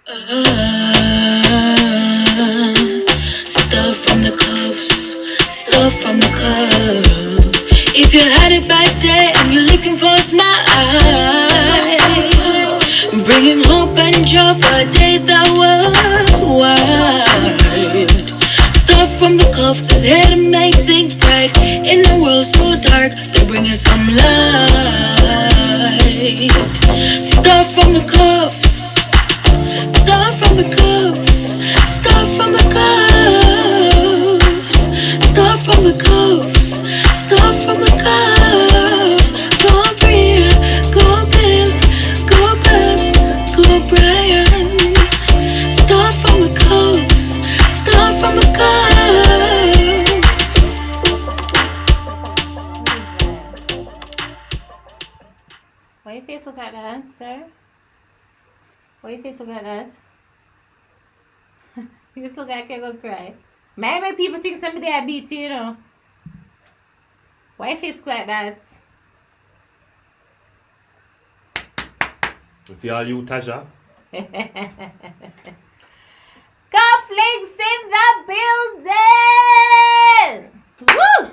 Stuff from the cuffs, stuff from the cuffs. If you had it by day and you're looking for a smile, bringing hope and joy for a day that was wild. Stuff from the cuffs is here to make things bright. In a world so dark, they're bringing some light. Stuff from the cuffs, stuff from the cuffs, stuff from the cuffs, stuff from the cuffs, stuff from the cuffs. Go Bria, go Bill, go Buzz, go Brian. Stuff from the cuffs, stuff from the cuffs. Why your face look like that, sir? Why your face look like that? You just look like you're gonna cry. Maybe people think somebody I beat you, you know. Why your face look like that? You see all you, Tasha? Cufflinks in the building! Woo!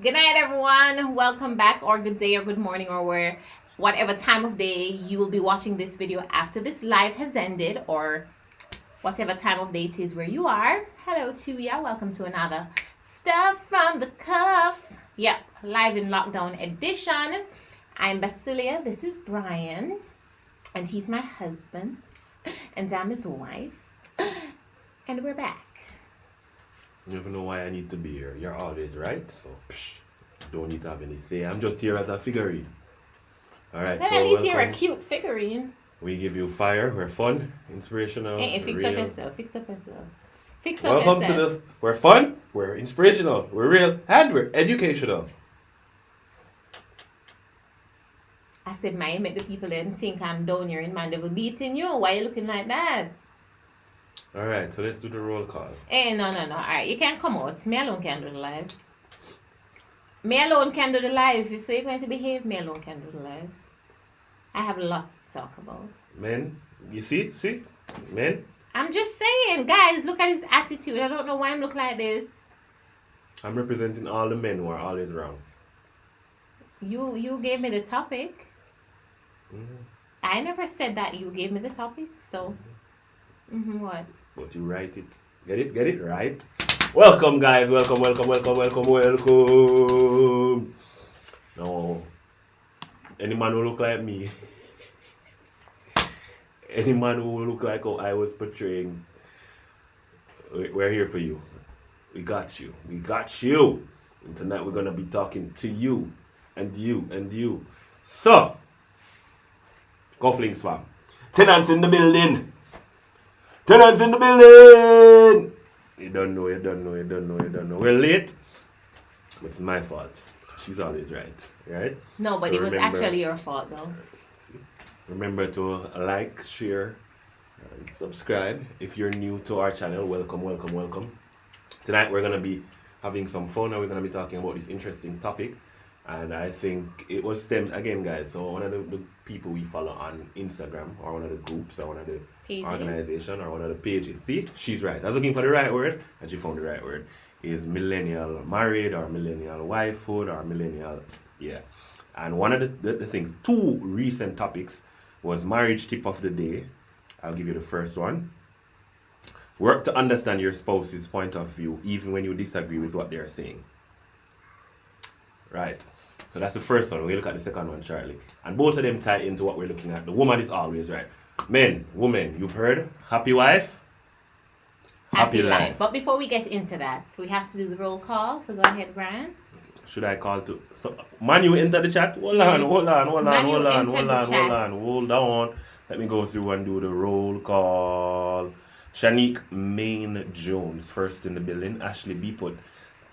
Good night, everyone. Welcome back, or good day, or good morning, or whatever time of day you will be watching this video after this live has ended, or whatever time of day it is where you are. Hello to ya. Welcome to another Stuff from the Cuffs. Yep, live in lockdown edition. I'm Basilia. This is Brian, and he's my husband, and I'm his wife, and we're back. You never know why I need to be here. You're always right, so don't need to have any say. I'm just here as a figurine. Alright, Then so at least welcome. you're a cute figurine. We give you fire, we're fun, inspirational. Hey, fix real. up yourself. Fix up yourself. Fix up Welcome yourself. we're fun, we're inspirational, we're real, and we're educational. I said, man, make the people then think I'm down here in man. They will beating you. Why you looking like that? Alright, so let's do the roll call. Hey, no. Alright, you can't come out. Me alone can do the live. Me alone can do the live. If you say you're going to behave, me alone can do the live. I have lots to talk about. Men, you see? Men, I'm just saying, guys, look at his attitude. I don't know why I'm looking like this. I'm representing all the men who are always wrong. You gave me the topic. Mm-hmm. I never said that you gave me the topic, so what? But you write it. Get it right. Welcome, guys. Welcome. No. Any man who look like me. Any man who look like how I was portraying. We're here for you. We got you. And tonight we're gonna be talking to you. And you. So, Cufflinks fam. Tenants in the building. You don't know. We're late, but it's my fault. She's always right? No, but So it was remember- actually your fault, though. See? Remember to like, share, and subscribe. If you're new to our channel, welcome. Tonight we're going to be having some fun, and we're going to be talking about this interesting topic. And I think it was stemmed, again, guys, so one of the people we follow on Instagram, or one of the groups, or one of the Pages. organization, or one of the pages. See, she's right. I was looking for the right word, and she found the right word. Is millennial married, or millennial wifehood, or millennial, yeah. And one of the things, two recent topics was marriage tip of the day. I'll give you the first one. Work to understand your spouse's point of view, even when you disagree with what they're saying. Right. So that's the first one. We look at the second one, Charlie. And both of them tie into what we're looking at. The woman is always right. Men, women, you've heard? Happy wife, happy life. But before we get into that, we have to do the roll call. So go ahead, Brian. Should I call to... So, Manu, enter the chat? Hold on. Hold on. Let me go through and do the roll call. Shanique Main Jones, first in the building. Ashley Beeput.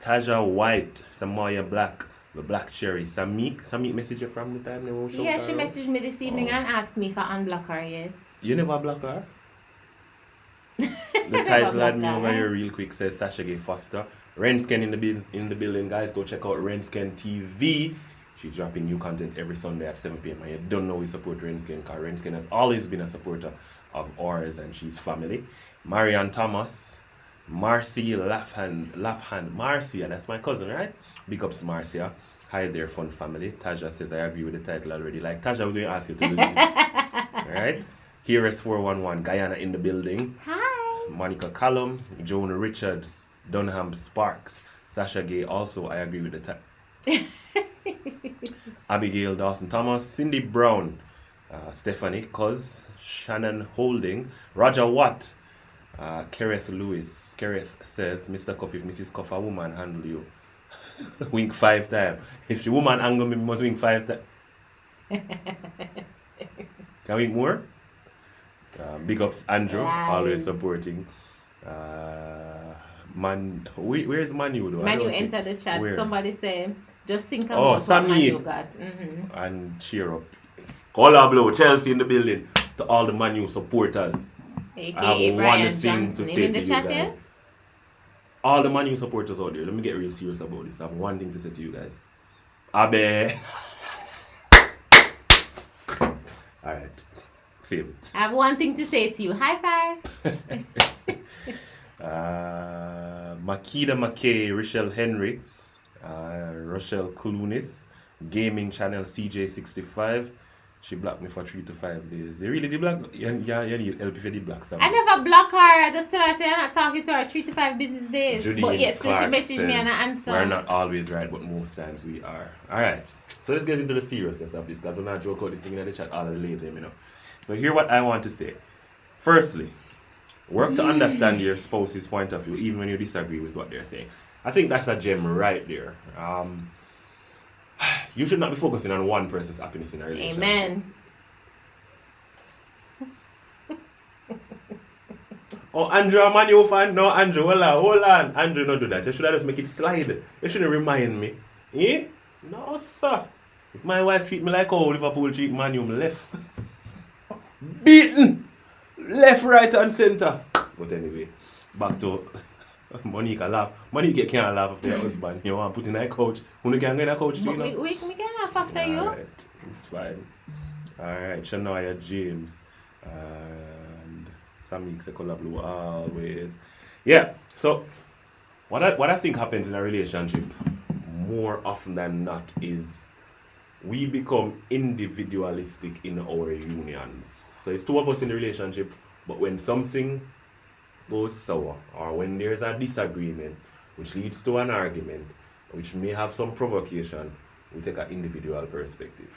Taja White. Samaya Black. The Black Cherry. Samik message you from the time they won't show Yeah, her she out? messaged me this evening and asked me if I unblock her yet. You never block her? The Never title had me blocked over her. here real quick, says Sasha Gay Foster. Rensken in the building, guys. Go check out Rensken TV. She's dropping new content every Sunday at 7 p.m. And you don't know we support Rensken, because Rensken has always been a supporter of ours and she's family. Marianne Thomas, Marcy Laphand, Marcia, that's my cousin, right? Big ups Marcia. Hi there, fun family. Taja says I agree with the title already. Like Taja, we're going to ask you to do it. Alright? Here's 411, Guyana in the building. Hi. Monica Callum, Jonah Richards, Dunham Sparks, Sasha Gay. Also, I agree with the title. Abigail Dawson Thomas, Cindy Brown, Stephanie Cuz, Shannon Holding, Roger Watt, Kereth Lewis. Kereth says, Mr. Cuff, if Mrs. Cuff a woman handle you, wink 5 times. If the woman angle me, must wink 5 times. Can we wink more? Big ups Andrew, Lies. always supporting. Where's Manu though? Manu enter the chat. Where? Somebody say, just think Oh, about what Sammy. Manu got. Mm-hmm. And cheer up. Call blow, Chelsea in the building. To all the Manu supporters. I AKA have one Brian thing Johnson. to Him say in to the you chat guys. yet? All the Manu supporters out there, let me get real serious about this. I have one thing to say to you guys. Abe. Alright. Same. I have one thing to say to you. High five. Makeda McKay, Rochelle Henry, Rochelle Clunis, Gaming Channel CJ65. She blocked me for 3 to 5 days. You really did block? Yeah, you need help if you did block something. I never block her. I just tell her, say I'm not talking to her 3 to 5 business days. Judy But yes, so she Clark messaged me says, and I answer. We're not always right, but most times we are. Alright, so let's get into the seriousness of this, because we're not joke out this thing in the chat all of the late, you know. So here what I want to say. Firstly, work to understand your spouse's point of view, even when you disagree with what they're saying. I think that's a gem right there. You should not be focusing on one person's happiness in a relationship. Amen. Oh, Andrew, a Man U fan? No, Andrew, hold on. Andrew, not do that. You should have just make it slide. You shouldn't remind me. Eh? No, sir. If my wife treat me like how Liverpool treat Man U, me left. Beaten! Left, right, and centre. But anyway, back to Monica laugh. Monica can't laugh after your husband. You want to put in a couch. You can get a couch too, you know? We can laugh after you. Alright, it's fine. Alright, Shania James. And Samik Sekola Blue always. Yeah, so what I think happens in a relationship more often than not is we become individualistic in our unions. So it's 2 of us in the relationship, but when something goes sour or when there's a disagreement which leads to an argument, which may have some provocation, we take an individual perspective.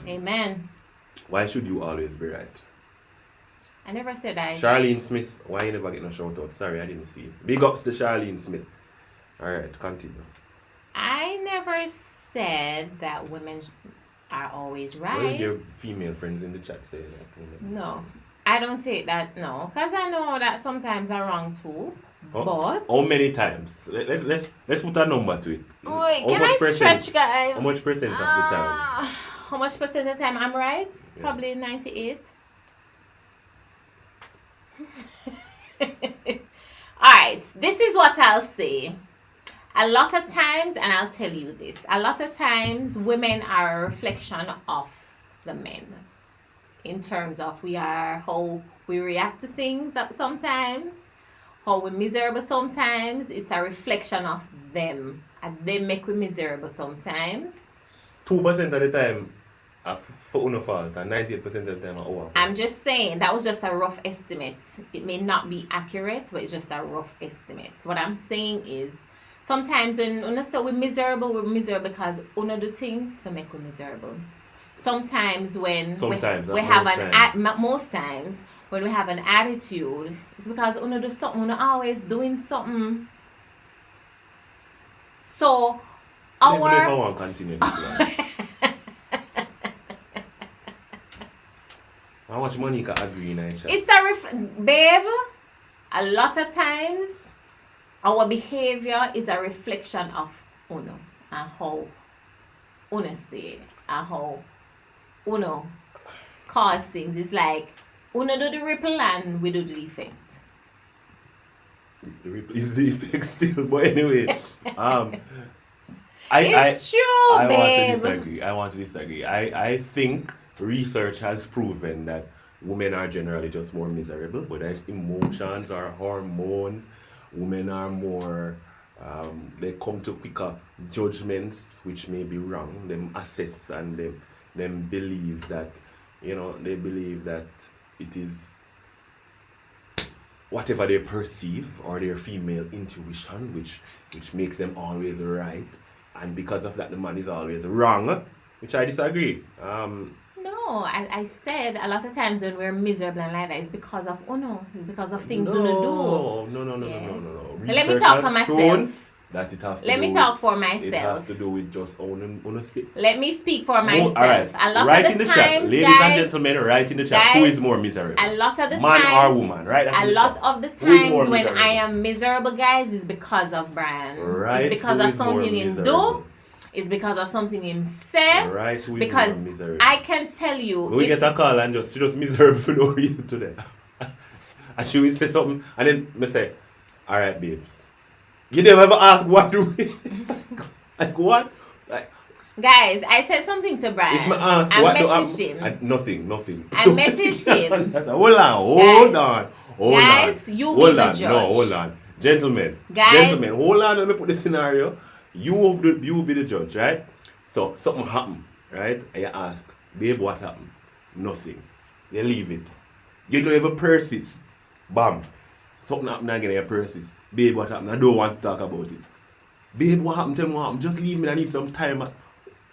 Amen. Why should you always be right? I never said I. Charlene Smith, why you never get no shout out? Sorry, I didn't see you. Big ups to Charlene Smith. Alright, continue. I never said that women are always What did right. your female friends in the chat say? Like, No, I don't take that. No, because I know that sometimes I'm wrong too. But how many times? Let's put a number to it. wait, How can much I percent- stretch, guys? How much percent of the time? How much percent of the time I'm right? Yeah. Probably 98. Alright, this is what I'll say. A lot of times, and I'll tell you this, a lot of times women are a reflection of the men. In terms of how we react to things sometimes, how we're miserable sometimes, it's a reflection of them. And they make we miserable sometimes. 2% of the time for no fault and 98% of the time our I'm just saying that was just a rough estimate. It may not be accurate, but it's just a rough estimate. What I'm saying is sometimes when we say we're miserable because we do things to make we miserable. Sometimes when Sometimes, we not have most an times. most times when we have an attitude, it's because we do something, we always doing something. So Let me know if I our want to continue this one. How much money can agree in each other? it's a babe. A lot of times, our behavior is a reflection of uno and how uno stay and how uno cause things. It's like uno do the ripple and we do the effect. The ripple is the effect still, but anyway. It's true, I babe. want to disagree. I think research has proven that women are generally just more miserable, whether it's emotions or hormones. Women are more, they come to quicker judgments, which may be wrong. Them assess and them believe that, they believe that it is whatever they perceive or their female intuition, which makes them always right. And because of that, the man is always wrong, which I disagree. No, I said a lot of times when we're miserable and like that, it's because of it's because of things No, uno no. do. Let me Research talk for has shown myself. that it has to Let do me with- talk for It has myself. to do with just uno skip. Let me speak for All myself. right. A lot Write of in the the chat, times, ladies and guys, gentlemen, write in the chat who guys, is more miserable, a lot of the man times, or woman, right? That's a in the lot chat. of the Who is more times when miserable? I am miserable, guys, is because of Brian. Right, It's because who of is more something him miserable? do. It's because of something him say. Right, who is Because more miserable? I can tell you, We if- get a call and she just miserable for no reason today. And she will say something and then me say, alright babes. You never ever ask what do we like what? Like guys, I said something to Brian. if me ask I what do messaged him. nothing. I messaged him. I said, hold on. Guys, you be hold the on. judge. No, hold on. Gentlemen, Guys. hold on, let me put the scenario. You will be the judge, right? So something happened, right? And you ask, babe, what happened? Nothing. You leave it. You don't even persist. Bam. Something happened again, you persist. Babe, what happened? I don't want to talk about it. Babe, what happened? Tell me what happened. Just leave me. I need some time.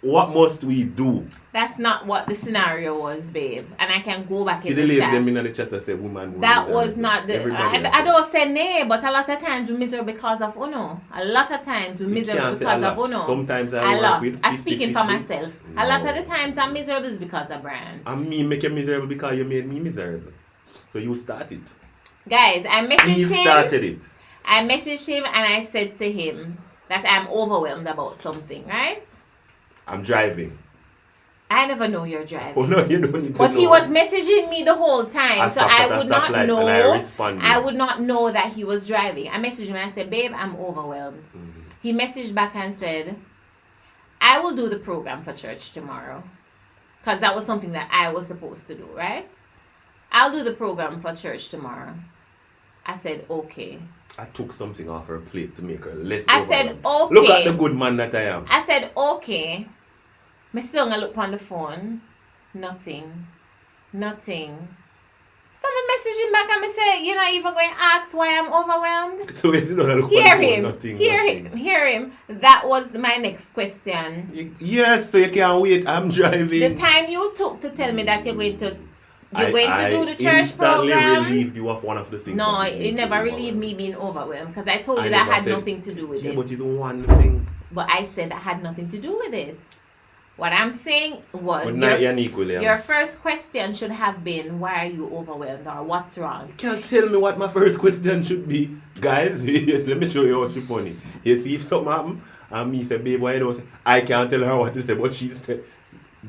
What must we do? That's not what the scenario was, babe. And I can go back See in the the lady chat. them in the chat that say woman. That miserable. was not the. Everybody has I it. don't say nay, but a lot of times we miserable because of uno. A lot of times we You miserable can't say because a of lot. uno. Sometimes I a work lot. with I'm speaking for 50-50. myself. A lot of No. the times I'm miserable is because of Brian. And me make you miserable because you made me miserable. So you start it. Guys, I He messaged him. started it. I messaged him and I said to him that I'm overwhelmed about something, right? I'm driving. I never know you're driving. Oh no, you don't need to But know. he was messaging me the whole time, I so stopped I at a would not stoplight know. and I responded. I would not know that he was driving. I messaged him and I said, "Babe, I'm overwhelmed." Mm-hmm. He messaged back and said, "I will do the program for church tomorrow, because that was something that I was supposed to do, right? I'll do the program for church tomorrow." I said, "Okay." I took something off her plate to make her less I said, overwhelmed. Look at "Okay." the good man that I am. I said, "Okay." Me still gonna look on the phone. Nothing. Someone messaged him back and me say, "You're not even going to ask why I'm overwhelmed?" So you don't look Hear at the phone, him. nothing. Hear him. That was my next question. Yes, so you can't wait. I'm driving. The time you took to tell me that you're going to do the church instantly program. relieved you of one of the things. No, that you it need never to be relieved me overwhelmed. being overwhelmed because I told I you that never had said- nothing to do with Yeah, it. but it's one thing. But I said that had nothing to do with it. What I'm saying was But not unequally. your first question should have been, why are you overwhelmed or what's wrong? You can't tell me what my first question should be. Guys, yes, let me show you how she funny. You see if something happen and me say, babe, why you don't say? I can't tell her what to say, but she's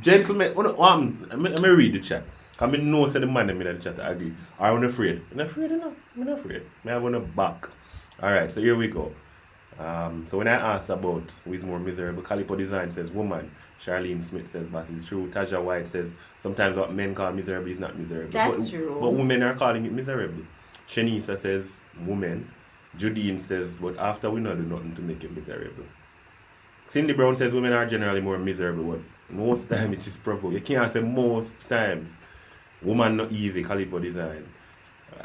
gentlemen, let me read the chat. Because I know say the man in the chat I agree. Are you afraid? I'm not afraid enough. I'm not afraid. I want to back. Alright, so here we go. So when I asked about who is more miserable, Calipo Design says woman. Charlene Smith says Bass is true. Taja White says sometimes what men call miserable is not miserable. That's true. But women are calling it miserable. Shanisa says woman. Judine says, but after we not do nothing to make it miserable. Cindy Brown says women are generally more miserable, but most time it is provoked. You can't say most times. Woman not easy, Calipo Design.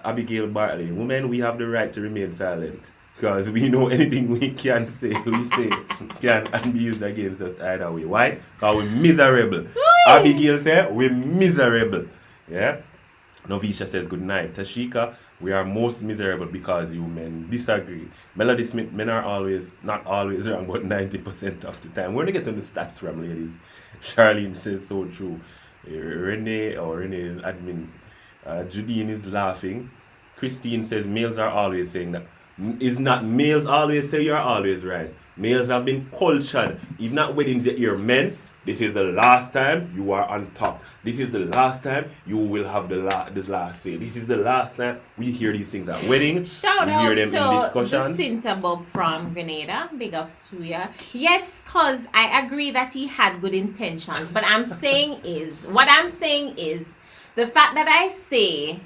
Abigail Bartley, women, we have the right to remain silent. Because we know anything we can say, can and be used against us either way. Why? Because we're miserable. Abigail said, we're miserable. Yeah? Novisha says, good night. Tashika, we are most miserable because you men disagree. Melody Smith, men are always, not always wrong, but 90% of the time. We're going to get on the stats from ladies. Charlene says, so true. Renee is admin. Judine is laughing. Christine says, males are always saying that. Is not males always say you're always right. Males have been cultured. If not weddings, you hear men. This is the last time you are on top. This is the last time you will have this last say. This is the last time we hear these things at weddings. Shout we out hear to them in the discussions. Cinta Bob from Grenada. Big ups to ya. Yes, cause I agree that he had good intentions. But what I'm saying is, The fact that I say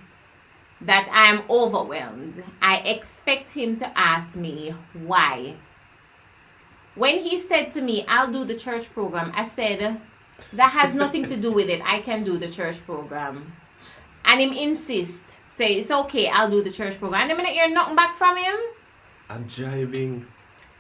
that I'm overwhelmed, I expect him to ask me why. When he said to me, I'll do the church program, I said, that has nothing to do with it. I can do the church program. And him insist, say, it's okay, I'll do the church program. And I'm not hear nothing back from him. I'm driving.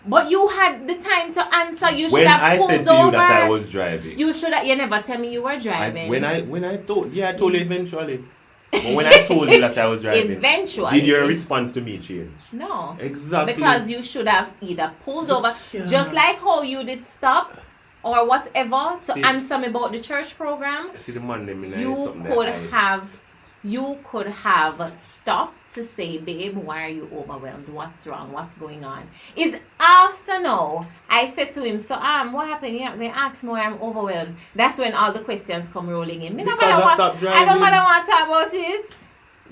But you had the time to answer. You should When have I pulled said to over. you that I was driving. You should have. You never tell me you were driving. When I told you eventually. But when I told you that I was driving, Eventually. did your response to me change? No. Exactly. Because you should have either pulled over, Yeah. just like how you did stop or whatever to See- answer me about the church program. I see the man them in You something could that have stopped to say, babe, why are you overwhelmed? What's wrong? What's going on? Is after now, I said to him, so what happened? You know, ask me why I'm overwhelmed. That's when all the questions come rolling in. Because I stopped I don't driving. want to talk about it.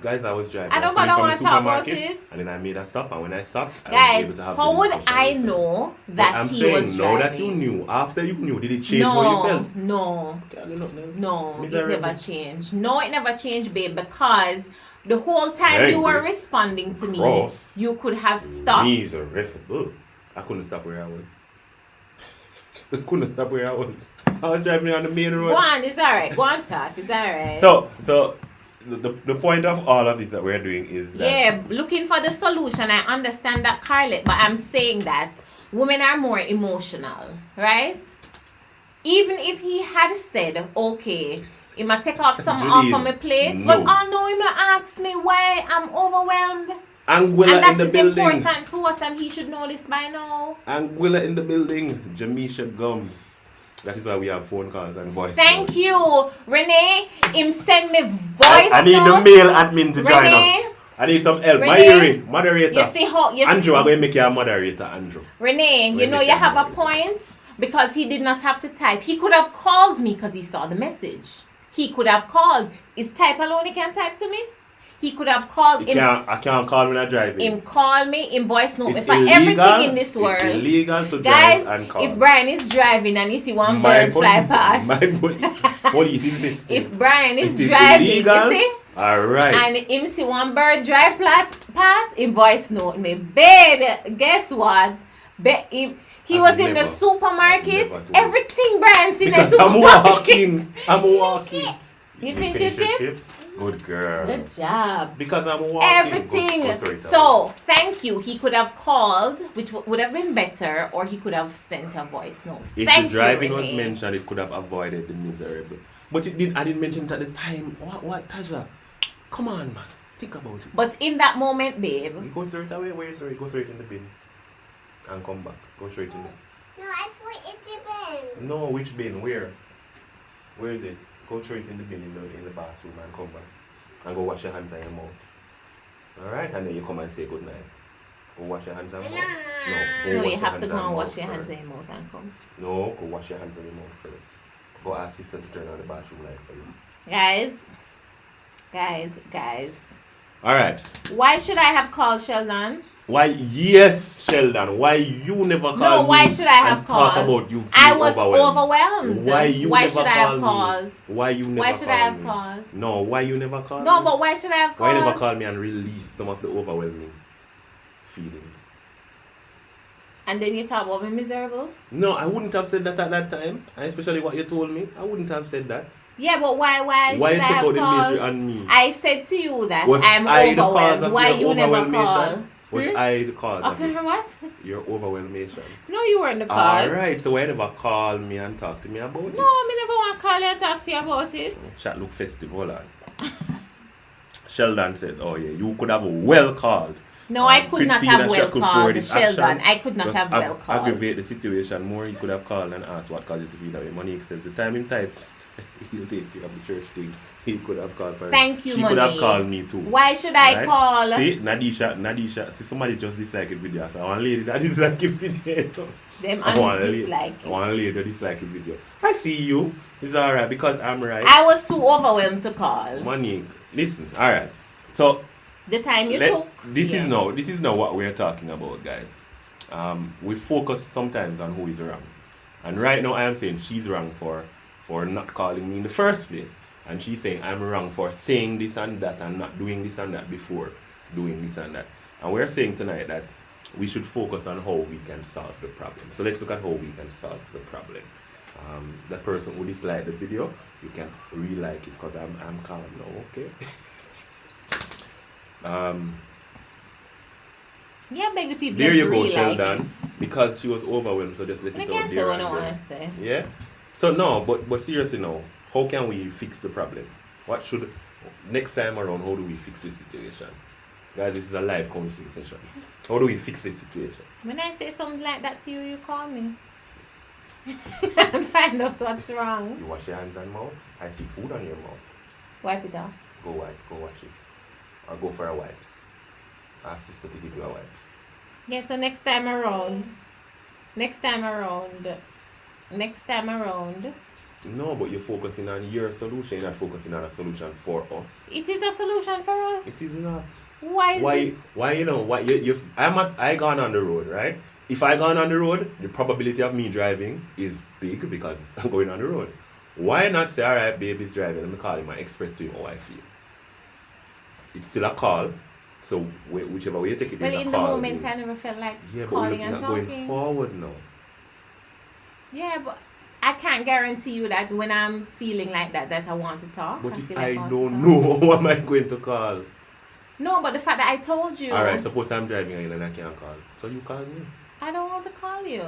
Guys, I was driving. I don't was coming wanna from the talk about supermarket, it. And then I made a stop, and when I stopped, I was Guys, able to have how the would discussion I with him. know But that I'm he saying, was driving? now that you knew, after you knew, did it change how you felt? No, Can't do nothing else. no, it Miserable. never changed. No, it never changed, babe, because the whole time you were Angry. responding to me, Cross. you could have stopped. Miserable. I couldn't stop where I was. I couldn't stop where I was. I was driving on the main road. Go on, it's alright. Go on, talk. It's alright. So the point of all of this that we're doing is that Yeah, looking for the solution. I understand that, Carlet, but I'm saying that women are more emotional, right? Even if he had said, okay, he might take off some off of my plate, but no. oh no, he might ask me why I'm overwhelmed. Anguilla And that in the is building. important to us, and he should know this by now. Anguilla in the building. Jamisha Gums. That is why we have phone calls and voice Thank notes. you, Renee. Him send me voice I need the notes. male admin to join Renee. us. I need some help. Renee. Moderator. You see how Andrew, I'm going to make you a moderator, Andrew. Renee, you Renee know you can have a moderate. point because he did not have to type. He could have called me because he saw the message. He could have called. Is type alone he can type to me? He could have called I can't call when I drive. him call me in voice note. It's For everything in this world. It's illegal to drive Guys, and call. if Brian is driving and he see one My bird fly police- past. My police is this. If Brian is It is driving, illegal. you see? Alright. And him see one bird drive past, he voice note me. Baby, guess what? He was in the I've supermarket. never told you. Everything Brian seen in the Because I'm supermarket. walking. I'm walking. You finish your chips? Good girl. Good job. Because I'm walking. Everything. Go through it. So, thank you. He could have called, which would have been better, or he could have sent a voice note. If Thank the driving you, was Renee. mentioned, it could have avoided the miserable. But it did. I didn't mention it at the time. What, Tasha? Come on, man. Think about it. But in that moment, babe, You go straight away. Where is it? Go straight in the bin. And come back. Go straight in there. No, I thought it's a bin. No, which bin? Where? Where is it? Go straight in the bin in the bathroom and come back. And go wash your hands and your mouth. Alright? And then you come and say good night. Go wash your hands and mouth. No, no, wash you your have hands to go and wash mouth your hands first. and your mouth and come. No, go wash your hands and your mouth first. Go ask sister to turn on the bathroom light for you. Guys. Alright. Why should I have called Sheldon? Why, yes, Sheldon. Why you never called No, me why should I have and talk called? about you I being was overwhelmed. Why you Why never should I have called called? me? Why you never Why should I called have me? called? No, why you never called No, me? but why should I have Why called? you never call me and release some of the overwhelming feelings? And then you talk about me miserable? No, I wouldn't have said that at that time. And especially what you told me. I wouldn't have said that. Yeah, but why Why should you I take have out the misery called? on me? I said to you that Was I'm I the cause overwhelmed. of Why your you never overwhelmation? call? Was I the cause Of of your what? your overwhelmation? No, you weren't the cause. Alright, so why you never call me and talk to me about it? No, me never want to call you and talk to you about it. Chat look festive, hold on. Sheldon says, oh yeah, you could have well called. No, I could not Christina have well Shackleford called is Sheldon. action. I could not Just have well called. aggravate the situation more. You could have called and asked what caused you to feel that way. Monique says the time in types he'll take care of the church thing. He could have called for Thank you, She could have Monique. called me too. Why should I Right? call? See, Nadisha, see somebody just dislike a video. So I want a lady that dislike a video. Them I want a and lady- dislike I it. want a lady that dislike a video. I see you. It's alright because I'm right. I was too overwhelmed to call. Monique, listen, alright. So The time you Let- took. This yes. is now what we're talking about, guys. We focus sometimes on who is wrong, and right now I am saying she's wrong for not calling me in the first place. And she's saying I'm wrong for saying this and that and not doing this and that before doing this and that. And we're saying tonight that we should focus on how we can solve the problem. So let's look at how we can solve the problem. The person who disliked the video, you can re-like it because I'm calm now, okay? Yeah, beg the people. There to you go, re-like Sheldon. it. Because she was overwhelmed, so just let I it can't out say there. what I and want then- to say. Yeah? So no, but seriously now, how can we fix the problem? What should, next time around, how do we fix the situation? Guys, this is a live counseling session. How do we fix this situation? When I say something like that to you, you call me. And find out what's wrong. You wash your hands and mouth. I see food on your mouth. Wipe it off. Go wash it. Or go for a wipes. Ask sister to give you a wipes. Yeah, so next time around. No, but you're focusing on your solution. You're not focusing on a solution for us. It is a solution for us. It is not. Why is it? Why you know why I gone on the road, right? If I gone on the road, the probability of me driving is big because I'm going on the road. Why not say, alright, baby's driving, let me call him and express to him how I feel. It's still a call, so whichever way you take it, Well, it's a in the call. moment, I never felt like Yeah, but we're calling looking and at going talking. forward now. Yeah, but I can't guarantee you that when I'm feeling like that I want to talk. But if feel like I want don't to talk. know, who am I going to call? No, but the fact that I told you. Alright, suppose I'm driving and I can't call. So you call me. I don't want to call you.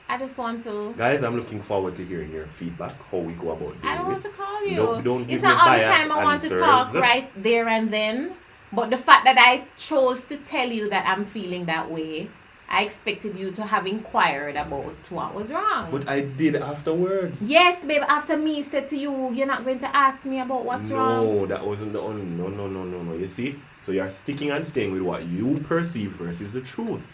I just want to. Guys, I'm looking forward to hearing your feedback, how we go about doing I don't want this. to call you. Don't give It's me not all the biased time I want to answers. talk right there and then. But the fact that I chose to tell you that I'm feeling that way, I expected you to have inquired about what was wrong. But I did afterwards. Yes, babe, after me said to you, you're not going to ask me about what's wrong. No, that wasn't the only. No. You see? So you're sticking and staying with what you perceive versus the truth.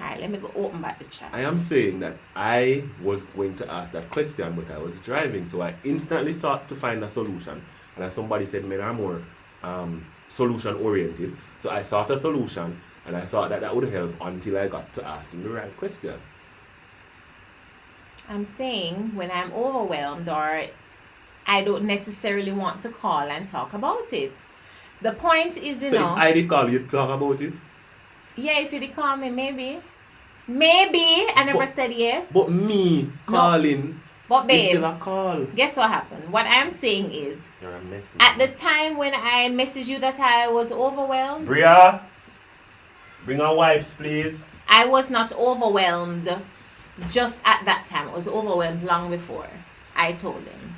Alright, let me go open back the chat. I am saying that I was going to ask that question, but I was driving, so I instantly sought to find a solution. And as somebody said, men are more solution oriented. So I sought a solution, and I thought that would help until I got to asking the right question. I'm saying when I'm overwhelmed or I don't necessarily want to call and talk about it. The point is, you So know. if I did call you to talk about it, Yeah, if you did call me, maybe. Maybe. I never But- said yes. but me calling But is babe, still a call. guess what happened? What I'm saying is, You're a mess. at the time when I messaged you that I was overwhelmed, Bria, bring our wipes, please. I was not overwhelmed just at that time. I was overwhelmed long before I told him.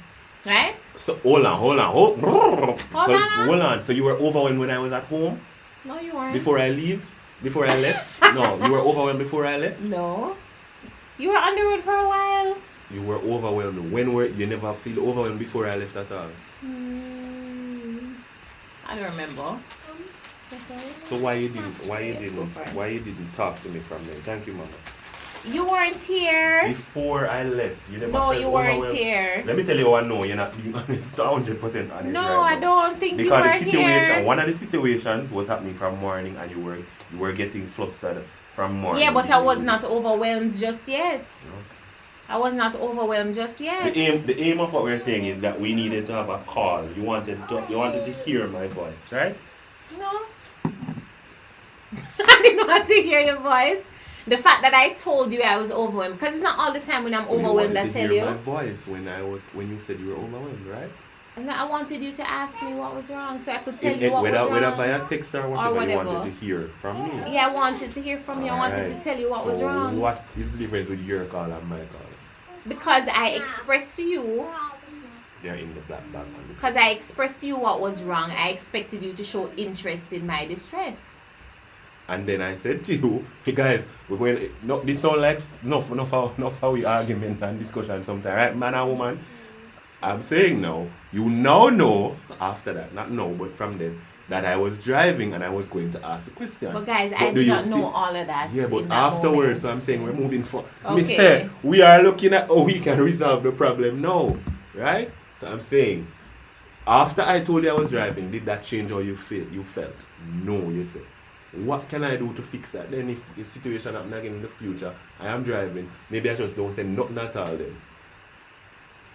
Right? So hold on. Hold on. So you were overwhelmed when I was at home No, you weren't. before I left? No, you were overwhelmed before I left. No. You were on the road for a while. You were overwhelmed. When were you never feel overwhelmed before I left at all? I don't remember. That's all. So why you Yes, didn't talk to me from there? Thank you, Mama. You weren't here. Before I left, you never No, felt you weren't overwhelmed? here. Let me tell you what I know, you're not being honest, 100% honest. No, right I now. don't think Because you the were situation, here. one of the situations was happening from morning and you were getting flustered from morning. Yeah, but I was not overwhelmed just yet. No. I was not overwhelmed just yet. The aim of what we're saying is that we needed to have a call. You wanted to hear my voice, right? No. I didn't want to hear your voice. The fact that I told you I was overwhelmed, because it's not all the time when I'm So overwhelmed you I wanted to tell hear you. my voice when you said you were overwhelmed, right? And I wanted you to ask me what was wrong so I could tell you what Whether was wrong. via text or whatever, you whatever. wanted to hear from me. Yeah, I wanted to hear from you. I wanted to Alright. tell you what was So wrong. what is the difference with your call and my call? Because I expressed to you, They're in the black bag. because I expressed to you what was wrong, I expected you to show interest in my distress. And then I said to you, hey guys, we're going. No, this sound like enough how we argument and discussion sometimes, right, man and woman. I'm saying now, you now know after that, not now, but from then, that I was driving and I was going to ask the question. But guys, But I do did you not know still- all of that. Yeah, but in that afterwards, moment. so I'm saying we're moving forward. Me Okay. say we are looking at how we can resolve the problem now, right? So I'm saying, after I told you I was driving, did that change how you feel? You felt? No, you said. What can I do to fix that? Then if the situation happen again in the future, I am driving. Maybe I just don't say nothing at all then.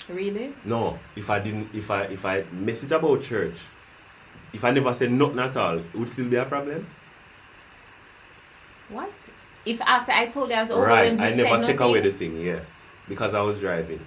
Really? No, if I message about church, if I never said nothing at all, it would still be a problem. What? If after I told you I was Right, overwhelmed, you I said never take away nothing? the thing, yeah, because I was driving.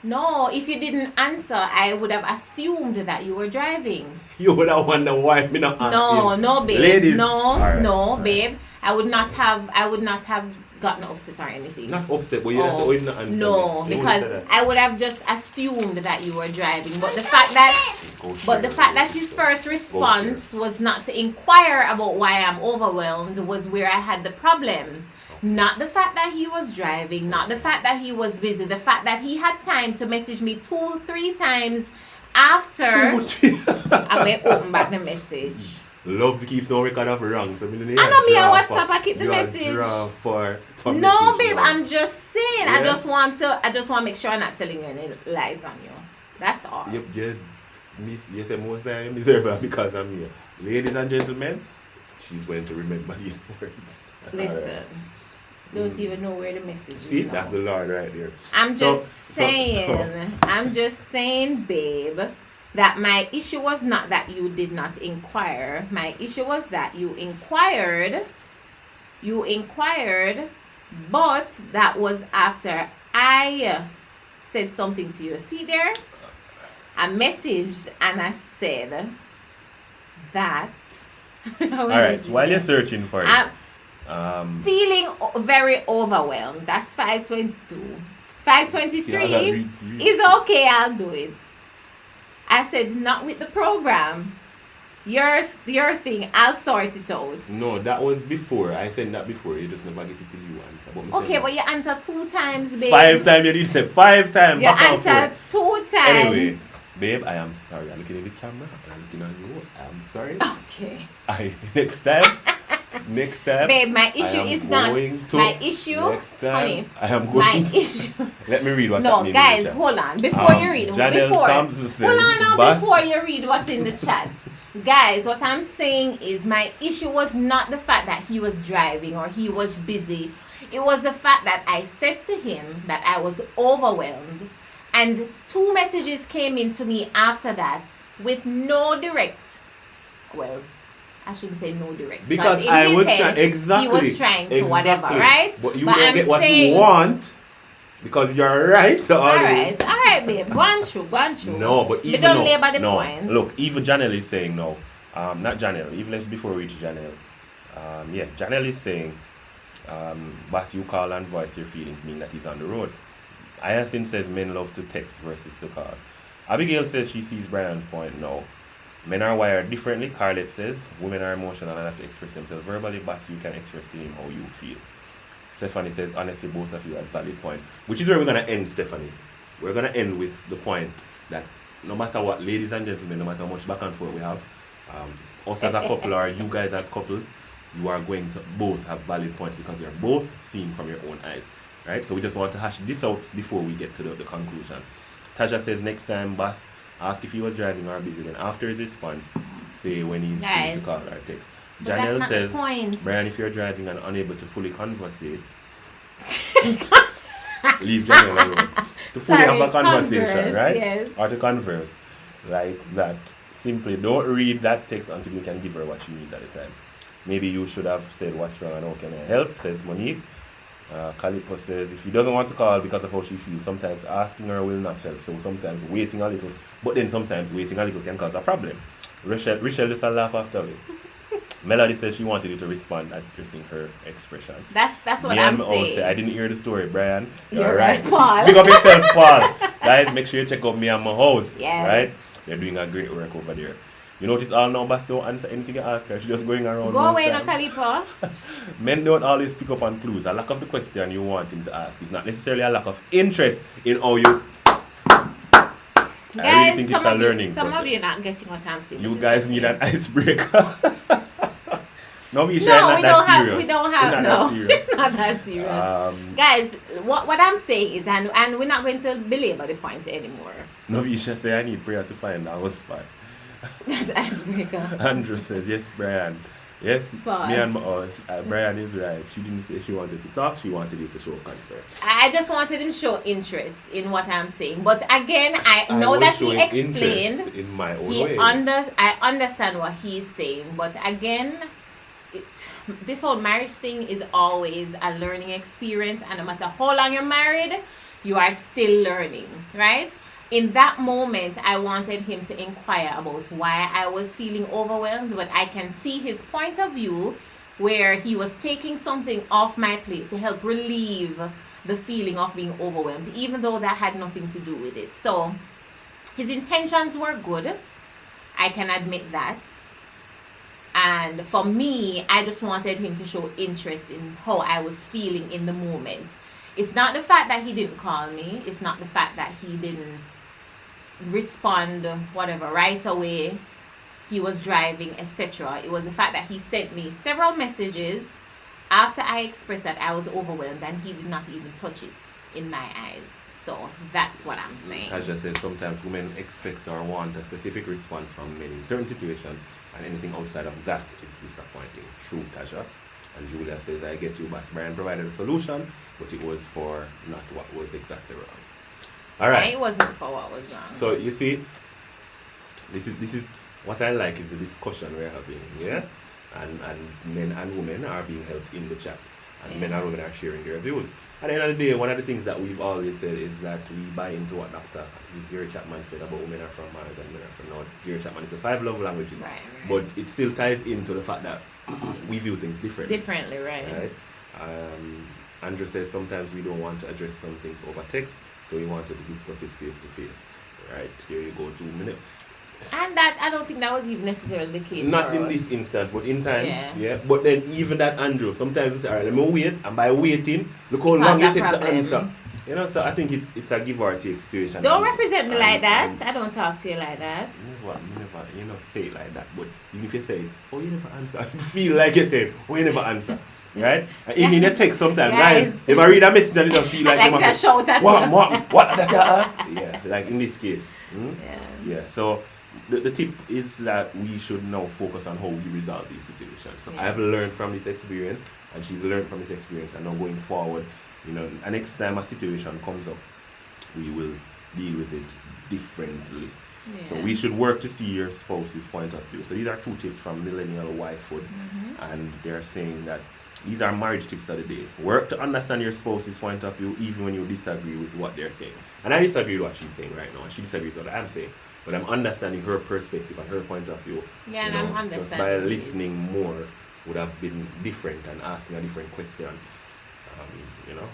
No, if you didn't answer, I would have assumed that you were driving. You would have wondered why me not No, asking. no, babe. Ladies. No, Alright, no, alright. babe. I would not have gotten upset or anything. Not upset, but you just Oh, always not answer. no, me. You because wouldn't say I would have just assumed that you were driving. But the fact that that. Go But the share. fact that his first response was not to inquire about why I'm overwhelmed was where I had the problem. Not the fact that he was driving, not the fact that he was busy, the fact that he had time to message me 2-3 times after I went open back the message. Love to keep some record of wrong. So I know me on WhatsApp, I keep the message. For No, message babe, now. I'm just saying. Yeah. I just want to make sure I'm not telling you any lies on you. That's all. Yep, yeah. You say most time I'm miserable because I'm here. Ladies and gentlemen, she's going to remember these words. Listen. Alright. Don't even know where the message See, is now. that's the Lord right there. I'm So- just saying, babe, that my issue was not that you did not inquire. My issue was that you inquired, but that was after I said something to you. See there? I messaged and I said that. Alright, so while you're searching for it, I'm feeling very overwhelmed. That's 522. 523 is okay, I'll do it. I said, not with the program. Your thing, I'll sort it out. no, that was before. I said that before. You just never get it till you answer. But me say Okay, no. but you answered 2 times, babe. 5 times you did say 5 times. You back and forth. answered 2 times. Anyway, babe, I am sorry. I'm looking at the camera. I'm looking at you. I'm sorry. Okay. Next time. Babe, my I issue am is not going to- my issue. Next time, Honey, I am my going to. issue. Let me read what's No, happening in the guys, chat. hold on. Before you read, Janelle before comes and says, hold on now, "Boss." before you read what's in the chat. Guys, what I'm saying is my issue was not the fact that he was driving or he was busy. It was the fact that I said to him that I was overwhelmed, and 2 messages came in to me after that with no direct, well, I shouldn't say no direct, Because in I his was head, exactly. he was trying to whatever, Exactly. right? But you But don't I'm get what saying- you want because you're right. Always. all right, babe, go on through. No, but We even don't no, labor the no. points. Look, even Janelle is saying no. Not Janelle. Even let's before we reach Janelle. Yeah, Janelle is saying, Boss, you call and voice your feelings mean that he's on the road. Hyacinth says men love to text versus to call. Abigail says she sees Brian's point no. Men are wired differently. Carlet says women are emotional and have to express themselves verbally. Boss, you can express to him how you feel. Stephanie says, honestly, both of you have valid points. Which is where we're going to end, Stephanie. We're going to end with the point that no matter what, ladies and gentlemen, no matter how much back and forth we have, us as a couple or you guys as couples, you are going to both have valid points because you're both seeing from your own eyes. Right? So we just want to hash this out before we get to the conclusion. Tasha says, next time, boss, ask if he was driving or busy. Then after his response, say when he's free to Guys, call or text. but that's Janelle not the says, point. Brian, if you're driving and unable to fully conversate, leave Janelle alone. To fully Sorry, have a conversation, converse, right? yes. Or to converse. Like that. Simply don't read that text until you can give her what she needs at the time. Maybe you should have said what's wrong and how can I help, says Monique. Calippo says if he doesn't want to call because of how she feels, sometimes asking her will not help. So sometimes waiting a little, but then sometimes waiting a little can cause a problem. Rachel just a laugh after it. Melody says she wanted you to respond addressing her expression. That's what Me I'm and Mo saying. say, I didn't hear the story, Brian. You're right, Paul. Big up yourself, Paul. Guys, make sure you check out me and my house. Yes. Right? They're doing a great work over there. You notice all now, Bass don't answer anything you ask her. She's just going around. Go most away, no time. Calippo. Men don't always pick up on clues. A lack of the question you want him to ask is not necessarily a lack of interest in how you. I really Guys, think it's a learning some of process. you not getting what I'm saying. You It's guys okay. need an icebreaker. No, we No, we don't have. serious. We don't It's have. not No, that serious. it's not that serious. Guys, what I'm saying is, and we're not going to belabor the point anymore. Novisha say I need prayer to find a husband. That's icebreaker. Andrew says, yes, Brian. Yes, But- me and my Brian is right. She didn't say she wanted to talk, she wanted you to show concern. I just wanted him to show interest in what I'm saying. But again, I know was that he showing explained. interest in my own way. I understand what he's saying, but again, this whole marriage thing is always a learning experience, and no matter how long you're married, you are still learning, right? In that moment, I wanted him to inquire about why I was feeling overwhelmed, but I can see his point of view where he was taking something off my plate to help relieve the feeling of being overwhelmed, even though that had nothing to do with it. So his intentions were good. I can admit that. And for me, I just wanted him to show interest in how I was feeling in the moment. It's not the fact that he didn't call me. It's not the fact that he didn't respond, whatever, right away. He was driving, etc. It was the fact that he sent me several messages after I expressed that I was overwhelmed, and he did not even touch it in my eyes. So that's what I'm saying. Tasha says sometimes women expect or want a specific response from men in certain situations, and anything outside of that is disappointing. True, Tasha. And Julia says, I get you, but Brian provided a solution, but it was for not what was exactly wrong. All right. And it wasn't for what was wrong. So you see, this is what I like is the discussion we're having, yeah? And men and women are being helped in the chat. And men and women are sharing their views. At the end of the day, one of the things that we've always said is that we buy into what Dr. Gary Chapman said about women are from Mars and men are from North. Gary Chapman is the 5 love languages. Right. But it still ties into the fact that we view things differently. Differently, right? Andrew says sometimes we don't want to address some things over text, so we wanted to discuss it face to face. Right, here you go, 2 minutes. And that, I don't think that was even necessarily the case. Not for in us. this instance, but in times, Yeah. yeah. But then even that, Andrew, sometimes we say, all right, let me wait, and by waiting, look how Because long you a take to problem. answer. You know, so I think it's a give or take situation. Don't And- represent me and- like that. and- I don't talk to you like that. You never say it like that, but even if you say, oh, you never answer, you feel like you say, oh, you never answer, right? And even in a text sometimes, guys, if I read a message and it just feel like, Like you to must say, shout at you. what did I ask? Yeah, like in this case. Yeah. Yeah, so the tip is that we should now focus on how we resolve these situations. So Yeah. I've learned from this experience, and she's learned from this experience, and now going forward, you know, and next time a situation comes up, we will deal with it differently. So we should work to see your spouse's point of view. So these are 2 tips from Millennial Wifehood, and they're saying that these are marriage tips of the day. Work to understand your spouse's point of view, even when you disagree with what they're saying. And I disagree with what she's saying right now, and she disagrees with what I'm saying. But I'm understanding her perspective and her point of view. Yeah, and you I'm know, understanding. just by it. listening more would have been different and asking a different question. You know,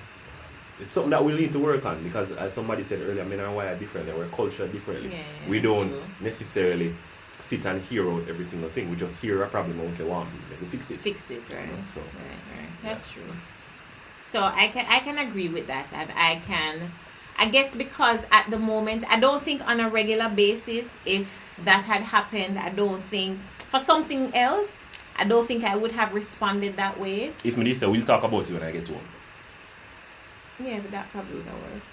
it's something that we need to work on, because as somebody said earlier, men are wired differently, we're cultured differently. Yeah, We don't true. necessarily sit and hear out every single thing. We just hear a problem and we say, wow, let me fix it. Fix it, right? Yeah, so, Right. That's true. So I can agree with that, and I guess because at the moment, I don't think on a regular basis, if that had happened, I don't think for something else, I don't think I would have responded that way. If me say, we'll talk about it when I get home. Yeah, but that probably would have worked.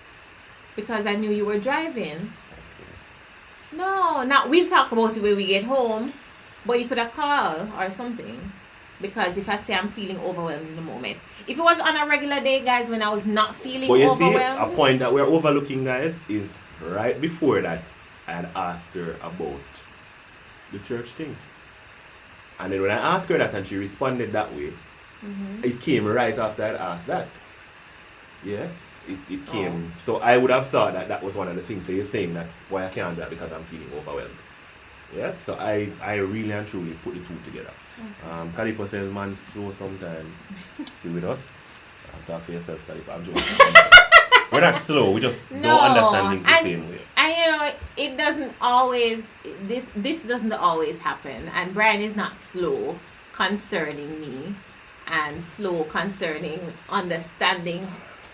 Because I knew you were driving. No, not we'll talk about it when we get home, but you could have called or something. Because if I say I'm feeling overwhelmed in the moment, if it was on a regular day, guys, when I was not feeling But you see, overwhelmed, a point that we're overlooking, guys, is right before that, I had asked her about the church thing. And then when I asked her that and she responded that way, it came right after I'd asked that. Yeah? It came. So I would have thought that that was one of the things. So you're saying that, why I can't do that because I'm feeling overwhelmed. Yeah? So I really and truly put the 2 together. Calipo says, man, slow sometime. See with us? Talk for yourself, Calipo. I'm joking. We're not slow. We just don't understand things the same way. And you know, it doesn't always, this doesn't always happen. And Brian is not slow concerning me and slow concerning understanding.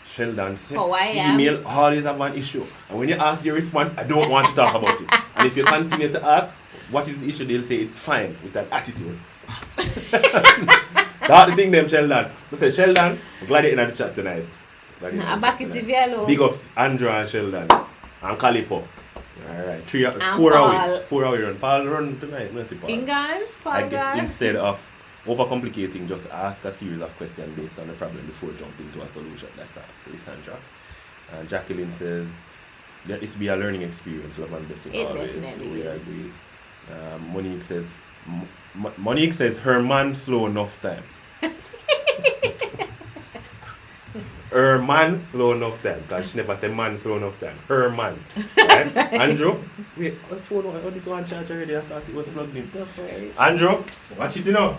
Sheldon said, Oh, I am. female always have an issue. And when you ask your response, I don't want to talk about it. And if you continue to ask, what is the issue? They'll say it's fine with an attitude. That's the thing, them, Sheldon. I say, Sheldon, I'm glad you're in the chat tonight. I'm back at TV. Big ups, Andrew and Sheldon. And Calipo. Alright, 4 Paul. away. 4 away run. Paul run tonight. Mercy, Paul. Bingan, I Paul guess Gan. instead of overcomplicating, just ask a series of questions based on the problem before jumping to a solution. That's Lysandra. And Jacqueline says, let this be a learning experience, love and blessing It always. definitely We is. agree. Monique says, her man slow enough time. Her man slow enough time, because she never said man slow enough time. Her man. Right? right. Andrew, wait, what phone? Oh, this one charge already. I thought it was plugged in. Go for it. Andrew, watch it, you know.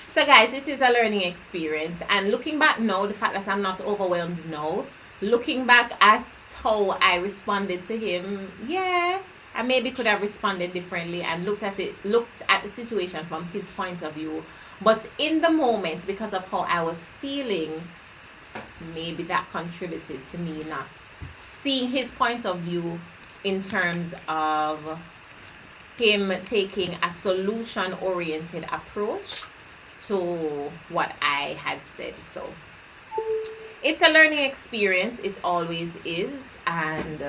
So guys, it is a learning experience, and looking back now, the fact that I'm not overwhelmed now, looking back at how I responded to him, yeah, I maybe could have responded differently and looked at the situation from his point of view. But in the moment, because of how I was feeling, maybe that contributed to me not seeing his point of view in terms of him taking a solution-oriented approach to what I had said. So it's a learning experience, it always is, and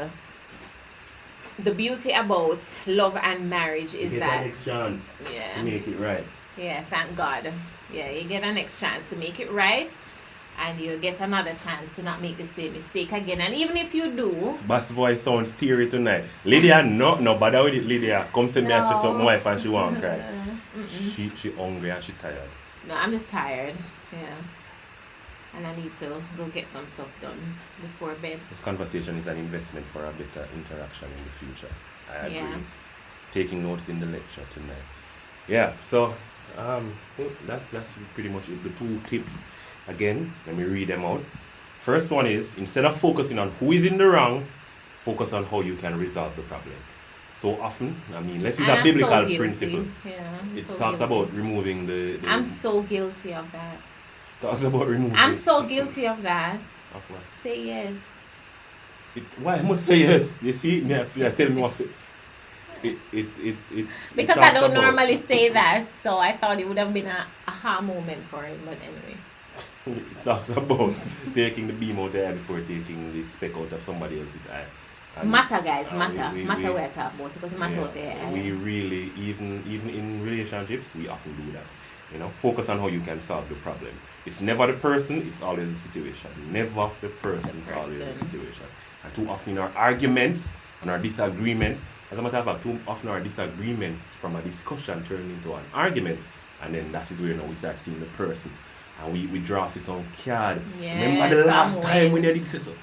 the beauty about love and marriage is Get that, the next chance to yeah, make it right. yeah, thank God, yeah, you get a next chance to make it right, and you get another chance to not make the same mistake again. And even if you do, Bass voice sounds teary tonight. Lydia, no bother with it, Lydia. Come send me a stress up my wife and she won't cry. She hungry and she tired. no, I'm just tired, yeah, and I need to go get some stuff done before bed. This conversation is an investment for a better interaction in the future. I agree. Yeah. Taking notes in the lecture tonight. Yeah, so that's pretty much it. The 2 tips, again, let me read them out. First one is, instead of focusing on who is in the wrong, focus on how you can resolve the problem. So often, I mean, let's use And a I'm so biblical guilty. principle. Yeah, I'm It so talks guilty. about removing the I'm so guilty of that. talks about removing. I'm so guilty of that. Of what? Say yes. Why I must say yes? You see, me I tell me what. It's Because I don't normally say that, so I thought it would have been a aha moment for him. But anyway, It talks about taking the beam out of the eye before taking the speck out of somebody else's eye. And, matter, guys, uh, matter, we- matter. we- What I talk about because matter yeah, out there. we really, even in relationships, we often do that. You know, focus on how you can solve the problem. It's never the person, it's always the situation. Never the person, it's always the person. situation. And too often in our arguments and our disagreements, as a matter of fact, too often our disagreements from a discussion turn into an argument, and then that is where now we start seeing the person. And we draw off some card. Yeah, Remember the last some time way. when you did say so?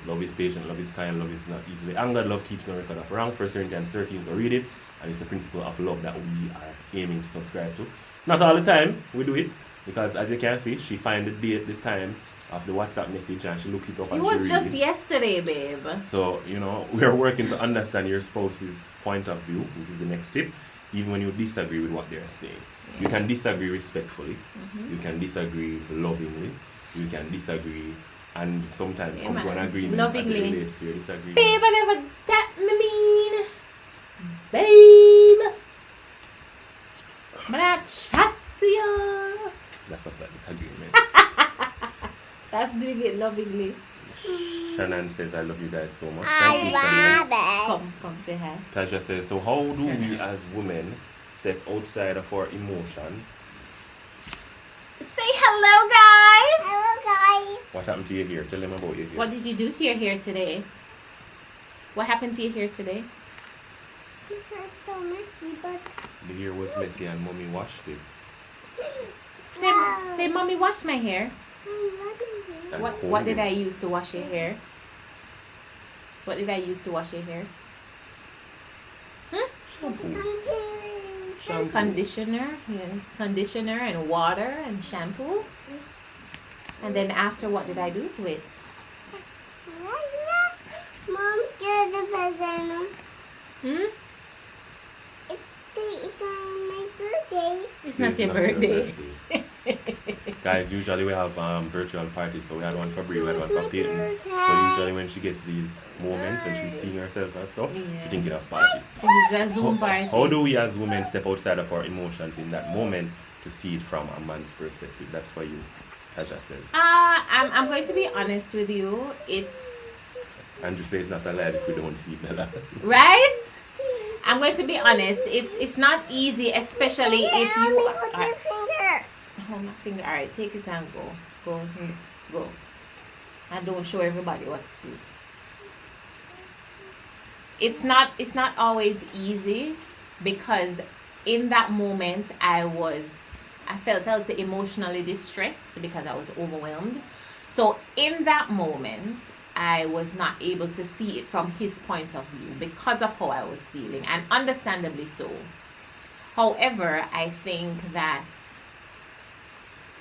Love is patient, love is kind, love is not easily angered, love keeps no record of wrong. 1 Corinthians 13 is go read it, and it's the principle of love that we are aiming to subscribe to. Not all the time we do it, because as you can see, she find the date, the time of the WhatsApp message, and she look it up It and was she read just it. yesterday, babe. So, you know, we are working to understand your spouse's point of view, which is the next tip, even when you disagree with what they're saying. You can disagree respectfully, you can disagree lovingly, you can disagree and sometimes Yeah, come to an man. agreement Lovingly. as it relates to your disagreement. Babe, I never that me mean. Babe, but I chat to you. That's not that disagreement. That's doing it lovingly. Shannon says, I love you guys so much. I Thank you, Shannon. love it. Come say hi. Tasha says, so how do Turn we around. as women step outside of our emotions? Say hello, guys. Hello, guys. What happened to your hair? Tell them about your hair. What did you do to your hair today? What happened to your hair today? It hurts so messy, but The hair was messy and mommy washed it. Say, mommy, wash my hair. I'm loving it. And What did I combed it. use to wash your hair? What did I use to wash your hair? Shampoo. Shampoo. Conditioner, yes, conditioner and water and shampoo. And then after, what did I do to it? Mom, get the present. Hmm? It's on my birthday. It's not It's your birthday. birthday. Guys, usually we have virtual parties, so we had one for Brie, we had one for It's my Peyton. birthday. So usually when she gets these moments, when she's seeing herself and stuff, Yeah. she's thinking of parties. So it's a Zoom party. How do we as women step outside of our emotions in that moment to see it from a man's perspective? That's for you, Tasha says. I'm going to be honest with you. It's Andrew says not allowed if we don't see Bella. right. I'm going to be honest. It's not easy, especially if you Hold are. your finger. Hold my finger. All right, take it and go. And don't show everybody what it is. It's not always easy because in that moment I felt a little emotionally distressed because I was overwhelmed. So in that moment I was not able to see it from his point of view because of how I was feeling, and understandably so. However, I think that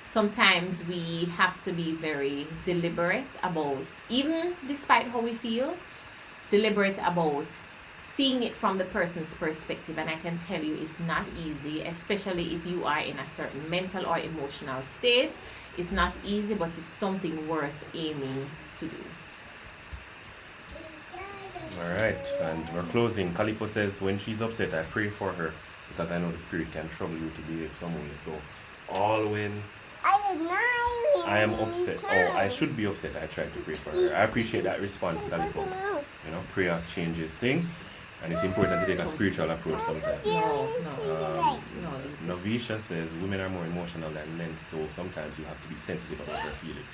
sometimes we have to be very deliberate about, even despite how we feel, deliberate about seeing it from the person's perspective. And I can tell you it's not easy, especially if you are in a certain mental or emotional state. It's not easy, but it's something worth aiming to do. Alright, and we're closing. Kalipo says, when she's upset, I pray for her because I know the spirit can trouble you to behave some way. So, all when I am upset, or I should be upset, I try to pray for her. I appreciate that response, Kalipo. You know, prayer changes things, and it's important to take a spiritual approach sometimes. No. Navisha says, women are more emotional than men, so sometimes you have to be sensitive about their feeling.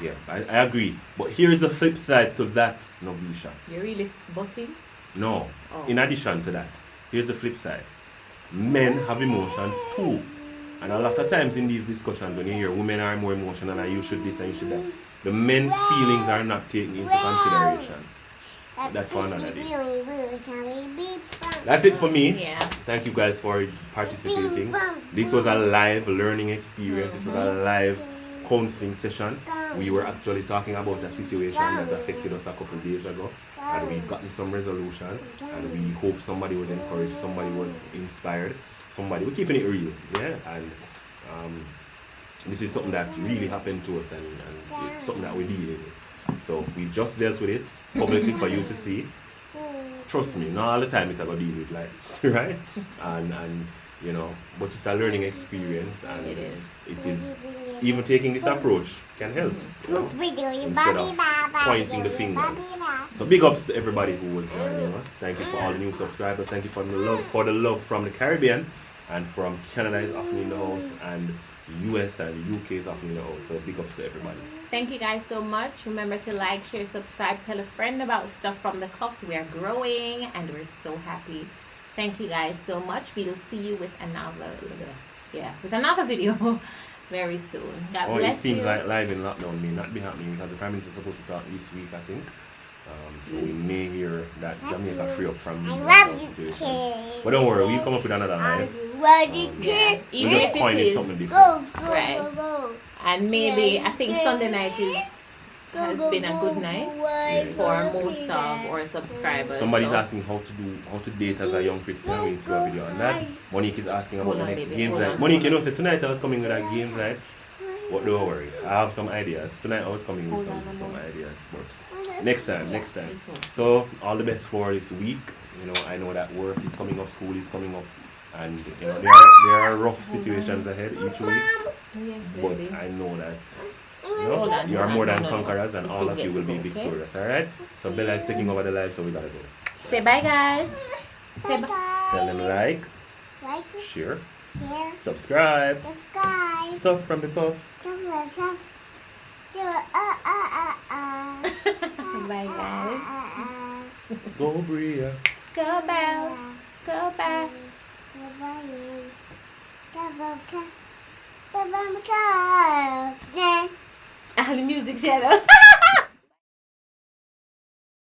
Yeah, I agree. But here's the flip side to that, Navisha. You're really butting? No. Oh. In addition to that, here's the flip side. Men have emotions too. And a lot of times in these discussions, when you hear women are more emotional and you should this and you should that, the men's feelings are not taken into consideration. That's for another day. That's it for me. Yeah. Thank you guys for participating. This was a live learning experience. This was a live counseling session. We were actually talking about a situation that affected us a couple of days ago, and we've gotten some resolution, and we hope somebody was encouraged, somebody was inspired, we're keeping it real, yeah. And this is something that really happened to us, and it's something that we're dealing with. So we've just dealt with it publicly for you to see. Trust me, not all the time it's about dealing with like this, right? And you know, but it's a learning experience, and it is even taking this approach can help, you know, instead of pointing the fingers. So big ups to everybody who was joining us. Thank you for all the new subscribers. Thank you for the love from the Caribbean, and from Canada is often in the house, and US and UK is often in the house. So big ups to everybody. Thank you guys so much. Remember to like, share, subscribe, tell a friend about Stuff from the Cuffs. We are growing and we're so happy. Thank you guys so much. We'll see you with another video very soon. God bless it seems you. like live in lockdown may not be happening because the Prime Minister is supposed to talk this week, I think. So we may hear that Jamaica free up from these situation. But don't worry, we'll come up with another live. Yeah. Even We'll if just point it it is something different. right. And maybe I think Sunday night has been a good night for most of our subscribers. Somebody's so. asking how to date as a young Christian. We need to do a video on that. Monique is asking about Hold the on, next baby, games hold night. on. Monique, you know, so tonight I was coming with that games night. But don't worry, I have some ideas. Tonight I was coming with some ideas. But next time. So all the best for this week. You know, I know that work is coming up, school is coming up, and you know there are rough situations ahead each week. Yes, But baby. I know that Hold on, you are more than no. conquerors, and We all still of get you will to be go, okay? victorious. Alright? So Bella is taking over the live, so we gotta go. Say bye, guys. Say bye. Tell them like, share, subscribe. Stuff from the Cuffs. Bye, guys. Go Bria. Go Belle. Go Bass. Yeah. The music channel.